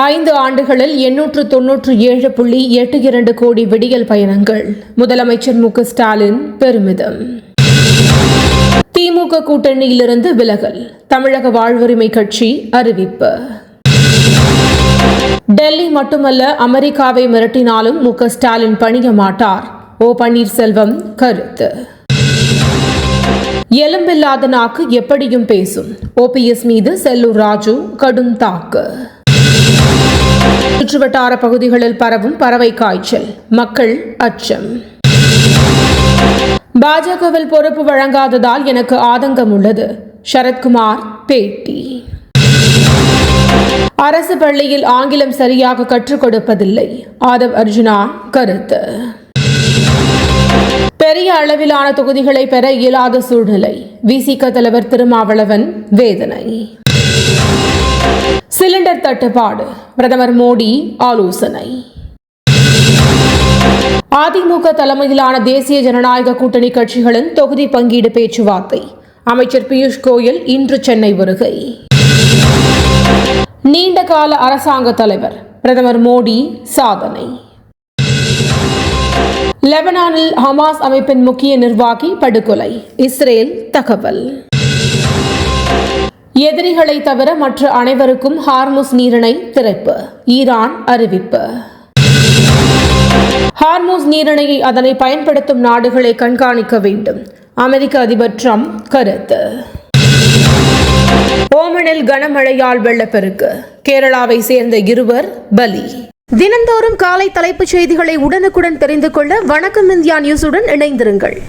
5 ஆண்டுகளில் 897.82 கோடி விடியல் பயணங்கள். முதலமைச்சர் மு க ஸ்டாலின் பெருமிதம். திமுக கூட்டணியிலிருந்து விலகல். தமிழக வாழ்வுரிமை கட்சி அறிவிப்பு. டெல்லி மட்டுமல்ல, அமெரிக்காவை மிரட்டினாலும் மு க ஸ்டாலின் பணிய மாட்டார். ஓ பன்னீர்செல்வம் கருத்து. எலும்பில்லாத நாக்கு எப்படியும் பேசும். OPS மீது செல்லூர் ராஜு கடும் தாக்கு. சுற்றுவட்டார பகுதிகளில் பரவும் பறவை காய்ச்சல். மக்கள் அச்சம். பாஜகவில் பொறுப்பு வழங்காததால் எனக்கு ஆதங்கம் உள்ளது. சரத்குமார் பேட்டி. அரசு பள்ளியில் ஆங்கிலம் சரியாக கற்றுக் கொடுப்பதில்லை. ஆதவ் அர்ஜுனா கருத்து. பெரிய அளவிலான தொகுதிகளை பெற இயலாத சூழ்நிலை. விசிக தலைவர் திருமாவளவன் வேதனை. சிலிண்டர் தட்டுப்பாடு. பிரதமர் மோடி ஆலோசனை. அதிமுக தலைமையிலான தேசிய ஜனநாயக கூட்டணி கட்சிகளின் தொகுதி பங்கீடு பேச்சுவார்த்தை. அமைச்சர் பியூஷ் கோயல் இன்று சென்னை வருகை. நீண்டகால அரசாங்க தலைவர். பிரதமர் மோடி சாதனை. லெபனானில் ஹமாஸ் அமைப்பின் முக்கிய நிர்வாகி படுகொலை. இஸ்ரேல் தகவல். எதிரிகளை தவிர மற்ற அனைவருக்கும் ஹார்முஸ் நீரிணை திறப்பு. ஈரான் அறிவிப்பு. ஹார்முஸ் நீரிணையை அதனை பயன்படுத்தும் நாடுகளை கண்காணிக்க வேண்டும். அமெரிக்க அதிபர் ட்ரம்ப் கருத்து. ஓமனில் கனமழையால் வெள்ளப்பெருக்கு. கேரளாவை சேர்ந்த 2 பலி. தினந்தோறும் காலை தலைப்புச் செய்திகளை உடனுக்குடன் தெரிந்து கொள்ள வணக்கம் இந்தியா நியூஸுடன் இணைந்திருங்கள்.